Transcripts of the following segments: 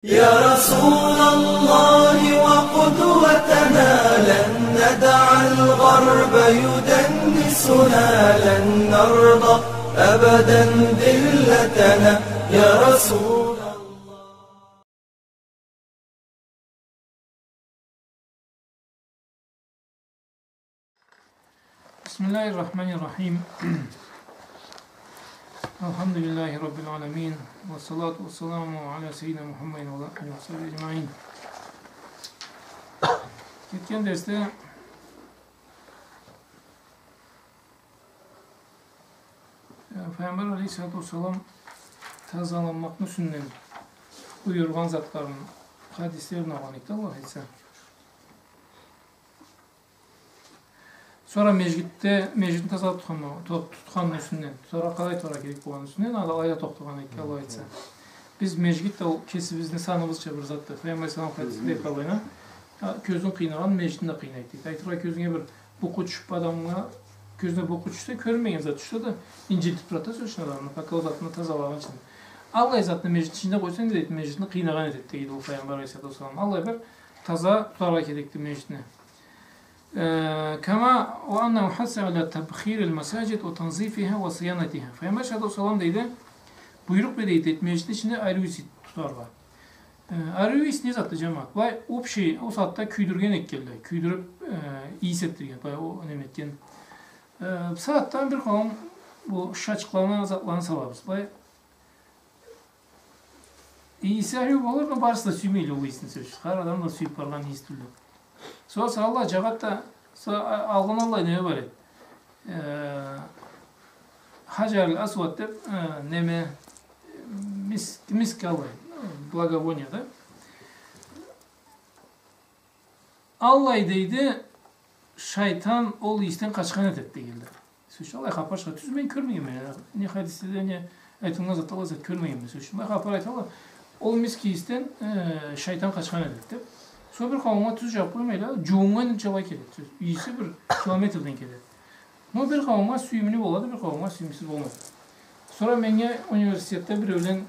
يا رسول الله وقدوتنا لن ندع الغرب يدنسنا لن نرضى أبدا ذلتنا يا رسول الله. بسم الله الرحمن الرحيم. Elhamdülillahi Rabbil alemin. Ve salatu ve selamu ala seyyidina Muhammed ve aleyhi ve sellem ecmaîn. Geçen derste Peygamber aleyhissalatu vesselam tazalanmakны sünnet buyurgan zatların hadislerine vanikte Allah etsin. Sonra meclitte taza tutkanın üstünden, sonra kalay tora gerek boğanın üstünden, ayda toqtuğan eki Allah etsin. Biz meclitte o kesibizini sanımızca bir zattı. Peygamber sallam hadisinde kalayına, közün qıynagan meclitinde qıynaydık. Aytıra közüne bir boku düşüp adamına, közüne boku düşse körmeyen zat düşse de inciltip durata sözüşün adamına, kakao zatını tazalagan için. Allah zatını meclit içinde koysa ne deydi? Meclitini qıynagan edip deydi o Peygamber aleyhissalatu vesselam. Allah bir taza tutarlak edekti meclitine. كما وأنه حث على تبخير المساجد وتنظيفها وصيانتها. Peygamber sallallahu aleyhi ve sellem deydi, buyruk ve deydi, meclisin içinde ayrı üs tutarlar. Ayrı üs ne zattı cemaat? Vay o şey o saatte küydürgen ekkeldi. Küydürüp iyi settirgen. Vay o önemli etken. Saattan bir kalan bu şaçıklanan zatlarını salabız. Vay iyisi arıyor olur mu? Barısı da süymeyli o iyisini söylüyor. Her adam da süyüp parlan iyisi türlü. Sonra Allah cagatta algın Allah ne var? Hacer-ül Asvad deb neme misk Allah благовонияда. Allah deydi şeytan ol isten kaçkan etdi geldi. Söz Allah xapaşqa tüz men körmeyim ya. Ne hadisede ne aytılgan zat Allah zat körmeyim söz. Ben xapar aytala ol miski isten şeytan kaçkan etdi. Sonra bir kavma tüz yapılmayla cuğungan çaba keledi. İyisi bir kilometreden keledi. No bir kavma süymünü boladı, bir kavma süymüsüz olmadı. Sonra menge üniversitede bir öğlen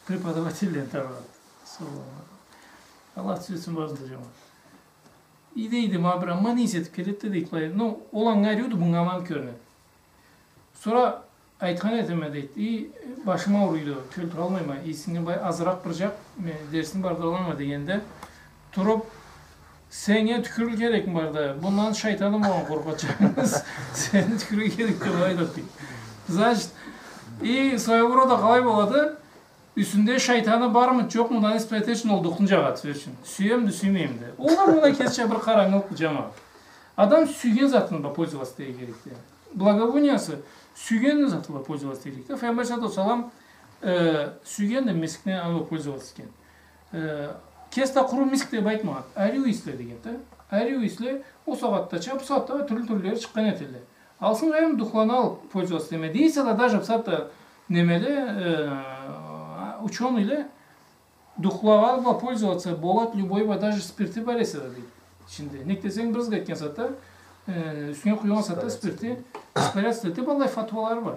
preparativle tarladı. Allah tüzsün bazılayacağım. İyiydi ma bir amma neyse keledi dedik. No olan gayriyordu bunga mal körne. Sonra aytkan etemedi. Başıma uğruydu. Kültür almayma. İyisini bay azırak bıracak. Dersini bardıralama degende. Turup sene tükürül gerek mi barda? Bundan şeytanım olan korkacağınız. Seni tükürül gerek de olaydı. Zaten soya burada kalay boladı. Üstünde şeytanı var mı yok mu? Dan ispat için oldukluca kat versin. Süyem de süymeyeyim de. Onlar buna kesçe bir karanlık cemaat. Adam süygen zatında pользоваться gerekti. Благовониясы süygen zatında pользоваться gerekti. Peygamber sallallahu aleyhi ve sellem süygen de miskine alıp pользоваться eken. Kesta kuru misk de baytmaat. Ayrı üsle degende. Ayrı üsle o saatte çap saatte türlü çıkan etildi. Alsın hem duhlana alıp pользоваться demedi. Değilse de даже saatte nemeli ученый duhlava alıp pользоваться bolat любой va даже spirti barese de değil. Şimdi nektesen biraz getken saatte üstüne koyulan saatte spirti isparat dedi. Vallahi fatvalar var.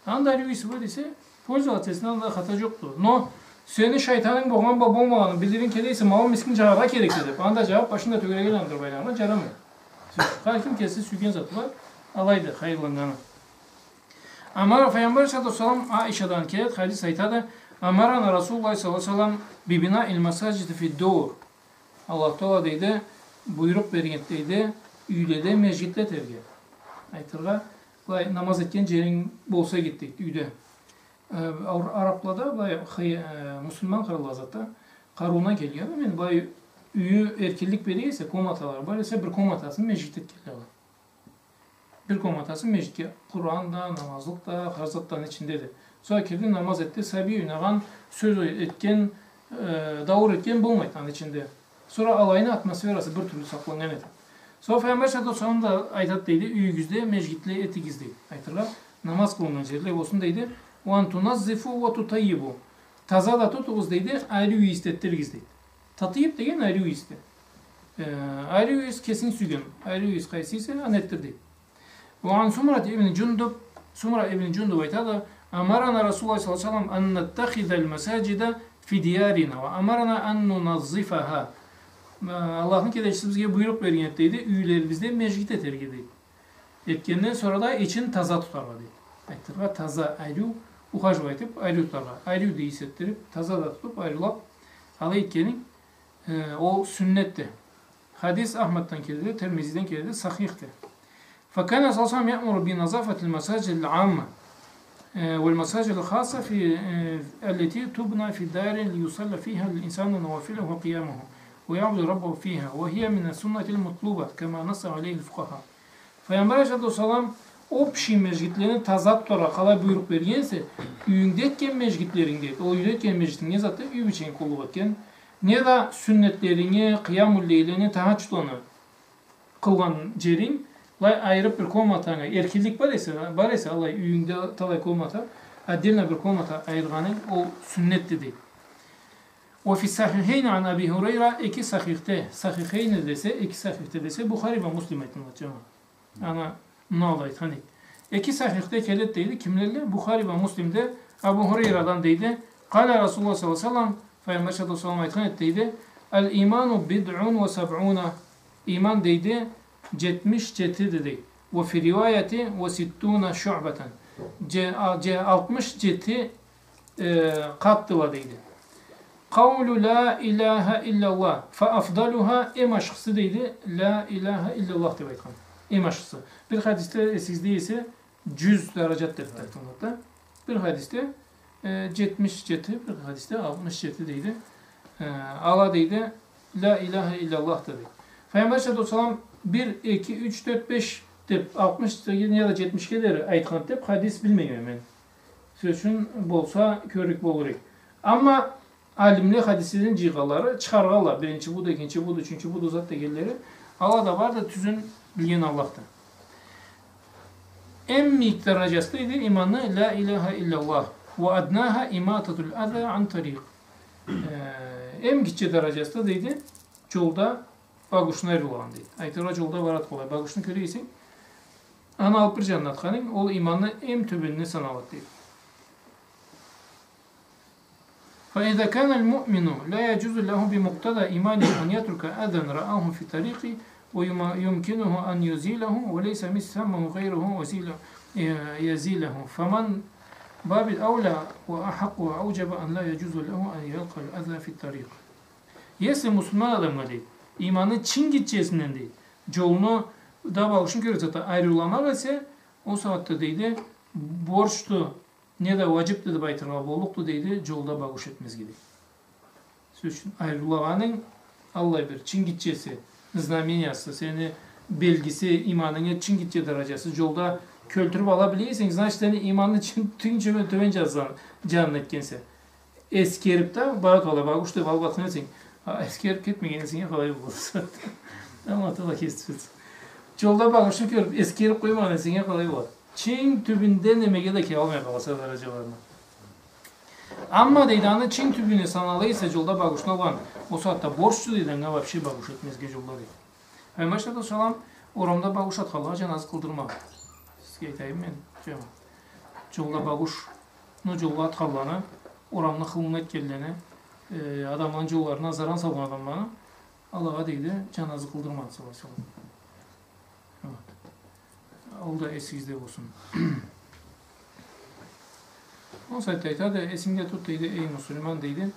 Anda ayrı üsle böyleyse pользоваться da hata yoktu. No senin şeytanın boğan babamağını bildirin kediyse mağın miskin cevaba gereklidir. Anda cevap başında tügüre gelendir bayrağına caramıyor. Kalkim kesi sügen zatı var. Alaydı hayırlanganı. Ama Peygamber sallallahu aleyhi ve sellem Aişa'dan kelet hadis aytadı. Amarana Resulullah sallallahu aleyhi ve sellem bibina il masajidi fi dur. Allah Teala deydi buyruk bergetteydi. Üylede meclitte terge. Aytırga namaz etken cerin bolsa gittik üyde. Araplarda Müslüman kralı zaten karuna geliyor. Yani bay üyü erkillik beriyse komatalar var ise bir komatasın meclitte geliyorlar. Bir komatasın meclitte Kur'an'da, namazlıkta, harzattan içindedir. Sonra kirli namaz etti, sabi oynagan, söz etken, davur etken bulmaydı içinde. Sonra alayını atmosferası bir türlü saklangan edi. Sonra Peygamber sallallahu aleyhi ve sellem da aytat deydi, üyügüzde, meclitle etigizde. Aytırlar, namaz kılınan yerler olsun deydi. وَاَنْ تُنَزِّفُوا وَتُطَيِّبُوا Taza da tutuğuz deydi, ayrı üye istettirgiz deydi. Tatıyıp degen ayrı üye iste. Ayrı üye kesin sügün. Ayrı üye kaysıysa anettir deydi. وَاَنْ Sumra ibn Cundub aytadı, Amarana Resulullah sallallahu aleyhi ve sellem en nettekhidel mesacide fi diyarina ve amarna an nunazzifaha. Allah'ın kedeşisi bizge buyruk bergen etdiydi. Üylerimizde mecgit eterge deydi. Etkenden sonra da için taza tutarlar deydi. Aytırga taza ayrı, uhajva etip ayrı tutarlar. Ayrı diye hissettirip, taza da tutup ayrılap ala etkenin o sünnetti. Hadis Ahmet'ten keldi, Tirmizi'den keldi, sahihti. فكان صلى الله عليه وسلم يأمر بنظافة المساجد العامة والمساجد الخاصة في التي تبنى في دار ليصلى فيها الإنسان نوافله وقيامه ويعبد ربه فيها وهي من السنة المطلوبة كما نص عليه الفقهاء. Peygamber Aleyhisselam opşi mecgitlerini tazat tora kala buyruk bergense üyündetken mecgitlerinde o üyündetken mecgitlerinde zaten üy biçen kolu batken ne da sünnetlerini, kıyamul leyleni, tahaccudunu kılgan cerin lay ayırıp bir kolmatana erkillik var ise Allah üyünde talay kolmata adilna bir kolmata ayırganın o sünnet dedi. Ve fi sahihayn an Abi Hureyre iki sahihte sahihayn dese iki sahihte dese Buhari ve Müslim etmişler. Ana ne olaydı hani. İki sahihte kelet deydi kimlerle? Buhari ve Müslim'de Abu Hureyre'den deydi. Kale Resulullah sallallahu aleyhi ve sellem Peygamber sallallahu aleyhi ve sellem deydi. El imanu bid'un ve seb'una. İman deydi 70 ceti dedi. Ve fi rivayeti ve sittuna şu'beten. 60 ceti kattıla deydi. Kavlu la ilahe illallah fe afdaluha emaşkısı deydi. La ilahe illallah demek. Emaşkısı. Bir hadiste sizde ise 100 derecet dedi. Bir hadiste 70 ceti, bir hadiste 60 ceti deydi. Allah deydi. La ilahe illallah dedi. Peygamber sallallahu aleyhi ve sellem 1, 2, 3, 4, 5 dep 60 ya da 70 gelir aytkan dep hadis bilmeyin men. Sözün bolsa körük boluruk. Ama alimli hadislerin ciğaları çıkargarlar. Birinci bu da, ikinci bu da, üçüncü bu da zat degelleri. Allah da var da tüzün bilgen Allah'tan. En miktar derecesiydi imanı la ilahe illallah ve adnaha imatatul adha an tariq. En küçük derecesi deydi. Yolda baguşuna ayrılan deydi. Aytara yolda varat kolay. Baguşunu köreysin. Ana alıp bir cennetkanın o imanı en tübününü sanavat deydi. فإذا كان المؤمن لا يجوز له بمقتضى إيمانه أن يترك أذى رآه في طريقه ويمكنه أن يزيله وليس مثله غيره يزيله فمن باب الأولى وأحق وأوجب أن لا يجوز له أن يلقى الأذى في الطريق. Yesi Müslüman adamla değil. İmanı Çin gideceğinden değil. Yolunu da bağışın körüse ayrılamak ise o saatte deydi borçlu ne de vacip dedi baytırma boluktu deydi yolda bağış etmez gibi. Söz ayrılamanın Allah bir Çin gideceğisi znameniyası seni belgisi imanına Çin gideceği derecesi yolda kültürü alabiliyorsan значит seni imanını Çin tünce tövence canın etkense. Eskerip de barat ola bağış da valbatın etsin. Eskerip gitmeyensin ya kolay bulursun. Ama tabi kestir. Yolda bağışı görüp eskerip koymayansin ya kolay olur. Çin tübünden emeğe de ki almaya kalasa derecelerine. Ama deydanı Çin tübünü sanalıysa yolda bağışına olan o saatte borçlu deyden ne var bir şey bağış etmez ki yolda değil. Peygamber de salam oramda bağış atkalığa cenazı kıldırma. Sizge etayım ben. Yolda bağış yolda atkalığına oramda kılına etkellerine adamların yollarına zaran salan adamlarına Allah'a deydi cenazı kıldırma. Evet. O da esinizde olsun. O sayıda da esimde tut deydi ey Müslüman deydi.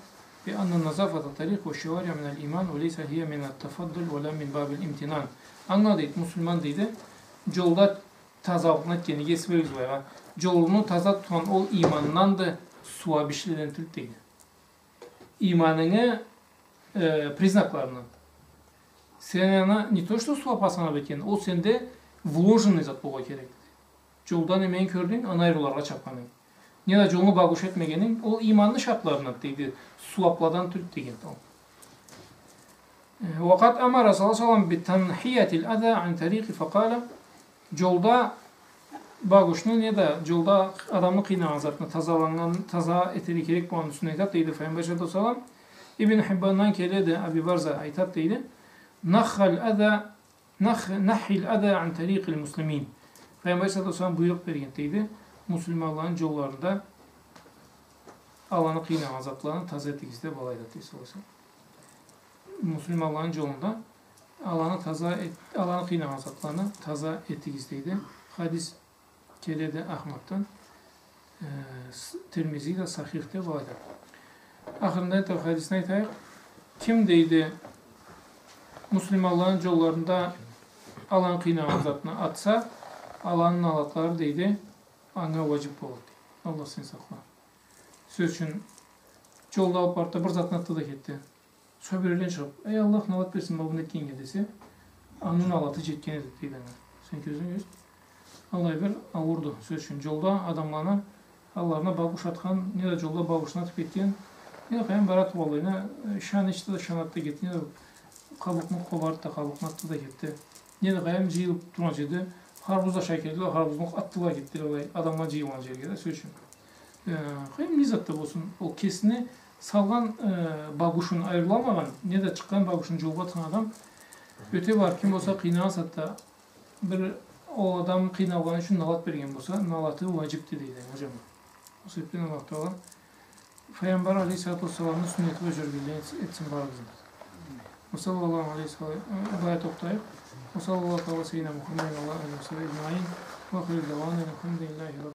Ve anna nazafata tarik ve şevari'a minel iman ve leysa hiye minel tefaddül ve la min babil imtinan. Anna deydi Müslüman deydi. Yolda tazavuknat yeni gesveriz var. Yolunu taza tutan o imandan da suğa bişleden tut deydi. İmanını признакlarını. Sen не то что suğa pasana beken, o sende vloženный zat boğa gerek. Yoldan emeğin kördüğün anayrularla çapmanın. Ya da yolunu bağış etmegenin o imanlı şartlarına deydi. Suapladan tut degen. Vakat amara sallallahu aleyhi ve sellem bi tanhiyetil adha an tariqi faqala yolda bağışını ya da yolda adamı kıynayan zatını taza eteri gerek bu an üstüne aytat deydi. Peygamber sallallahu aleyhi ve sellem İbn Hibban'dan keledi Abi Barza aytat deydi. Nahhal adha nahhil adha an tariqil muslimin. Peygamber sallallahu aleyhi ve sellem buyruk bergen deydi. Müslümanların yollarında Allah'ın kıyınan azaplarını taza etigizde balayda deyisi olsa. Müslüm Allah'ın yolunda Allah'ın kıyınan azaplarını taza etigizdeydi. Hadis kelede Ahmet'ten Tirmizi de Sahih'te balayda. Ahırında da hadisine aytayıq. Kim deydi Müslüm Allah'ın yollarında Allah'ın kıyınan azapını atsa Allah'ın alatları deydi ana vacip olur. Allah seni saklar. Söz üçün yolda alıp barıda bir zatın atı da gitti. Söbürülen çıkıp, ey Allah nalat versin babın etken gedesi. Anın alatı jetkeni deydi. Sen gözün göz. Allah bir avurdu. Söz üçün yolda adamlarına Allah'ına babuş atkan, ne de yolda babuşuna atıp etken, ne de kayın barat olayına şan içti de şan attı gitti. Ne de kabukunu kovardı da kabukunu attı da gitti. Ne de kayın jıyılıp duracıydı. Harbuzda şekerdi, harbuzunu attılar gitti. Adamlar jıyılan jergede söz üçün. Hem nizat da olsun, o kesini salgan babuşun ayrılamagan, ne de çıkan babuşun yolga atan adam öte var kim olsa kıynağı satta bir o adam kıynalgan için nalat bergen bolsa nalatı vacipti deydi hocam. O sebepten vakti olan Peygamber Aleyhisselatü Vesselam'ın sünneti ve jörgülüğü etsin barabızın. Ve sallallahu aleyhi ve sellem bayat oktayıp ve sallallahu aleyhi ve sellem Muhammed Allah'a aleyhi ve sellem ecmaîn ve khâlid devâne elhamdülillahi